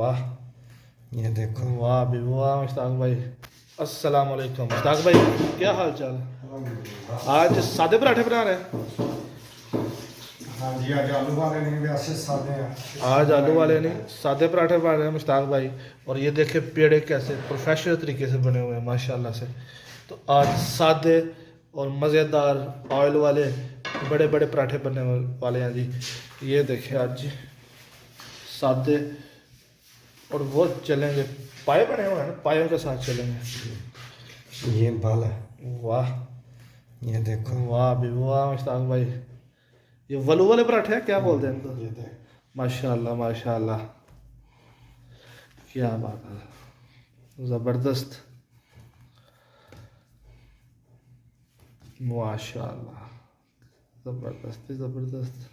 वाह, ये देखो, वाह भी वाह मुश्ताक भाई। अस्सलाम वालेकुम मुश्ताक भाई, क्या हाल चाल है? आज सादे पराठे बना रहे हैं? हाँ जी, आज आलू वाले नहीं, वैसे सादे हैं। आज आलू वाले नहीं, सादे पराठे बना रहे हैं मुश्ताक भाई। और ये देखे पेड़े कैसे प्रोफेशनल तरीके से बने हुए हैं माशाल्लाह से। तो आज सादे और मज़ेदार ऑयल वाले बड़े बड़े पराठे बनने वाले हैं जी। ये देखे आज सादे, और वो चलेंगे पाए बने हुए हैं ना, पायों के साथ चलेंगे। ये बाल है, वाह, ये देखो, वाह भी वाह मुश्ताक भाई। ये वलू वाले पराठे हैं, क्या बोलते हैं इनको? ये देख, माशाल्लाह माशाल्लाह, क्या बात है, ज़बरदस्त माशाल्लाह, ज़बरदस्त ज़बरदस्त,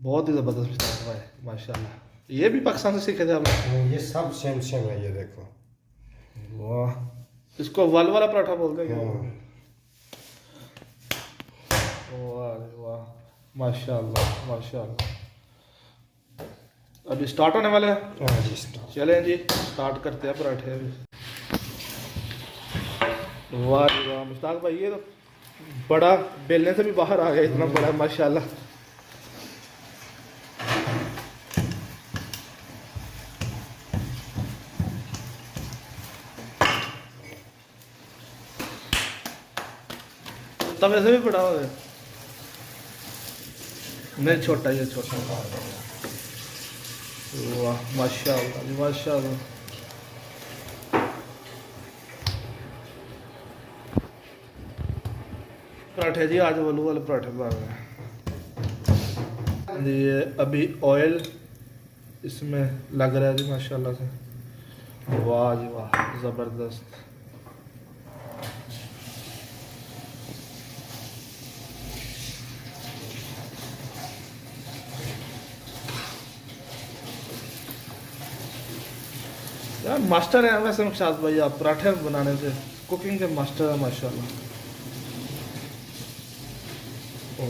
बहुत ही ज़बरदस्त मुश्ताक भाई माशाल्लाह। ये भी पाकिस्तान से सीखे थे आपने? ये सब सेम सेम है, ये देखो। वाह, इसको वल वाला पराठा बोलते हैं क्या? हाँ। वाह रे वाह, माशाल्लाह माशाल्लाह। अभी स्टार्ट होने वाले हैं। हाँ जी, स्टॉप। चलें जी, स्टार्ट करते हैं पराठे अभी। वाह जी वाह मुश्ताक भाई, ये तो बड़ा बेलने से भी बाहर आ गया, इतना बड़ा माशाल्लाह। तवे से भी बड़ा हो गया? नहीं छोटा, ये छोटा। वाह माशाल्लाह जी माशाल्लाह। पराठे जी आज आलू वाले पराठे बना रहे हैं। ये अभी ऑयल इसमें लग रहा है जी माशाल्लाह से। वाह जी वाह, ज़बरदस्त। यार मास्टर है वैसे मुशाद भाई, आप पराठे बनाने से कुकिंग के मास्टर है माशाल्लाह।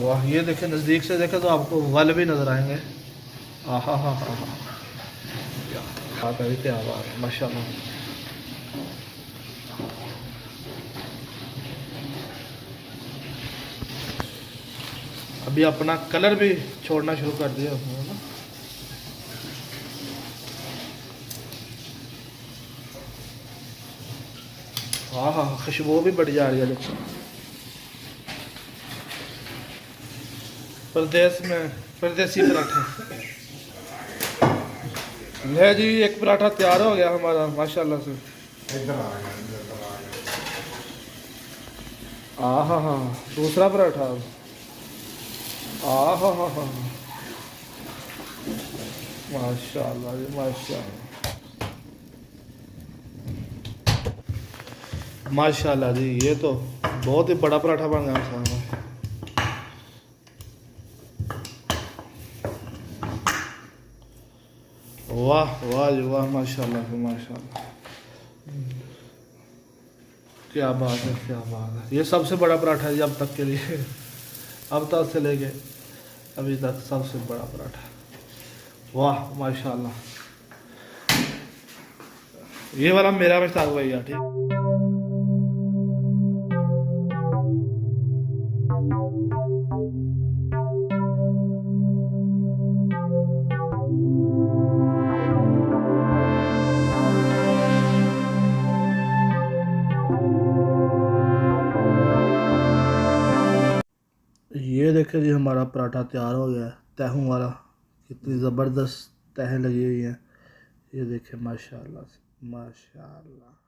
वाह, ये देखें नज़दीक से देखें तो आपको वल भी नज़र आएंगे। आहा हा हा हा, क्या बात है, क्या बात है माशाल्लाह। अभी अपना कलर भी छोड़ना शुरू कर दिया उसने ना। हाँ हाँ, खुशबू भी बढ़ जा रही है देखो। परदेश में परदेसी पराठे। ले जी, एक पराठा तैयार हो गया हमारा माशाल्लाह से। इधर आ गया, इधर आ गया। हाँ हाँ, दूसरा पराठा। हाँ हाँ हाँ, माशाल्लाह जी माशाल्लाह माशाल्लाह जी, ये तो बहुत ही बड़ा पराठा बन गया साहब। वाह वाह जी वाह, माशाल्लाह से माशाल्लाह, क्या बात है क्या बात है। ये सबसे बड़ा पराठा है अब तक के लिए, अब तक से लेके अभी तक सबसे बड़ा पराठा। वाह माशाल्लाह, ये वाला मेरा मुश्ताक भैया, ठीक। ये देखे जी, हमारा पराठा तैयार हो गया है, तहों वाला। कितनी ज़बरदस्त तहें लगी हुई हैं, ये देखे माशाल्लाह से माशाल्लाह।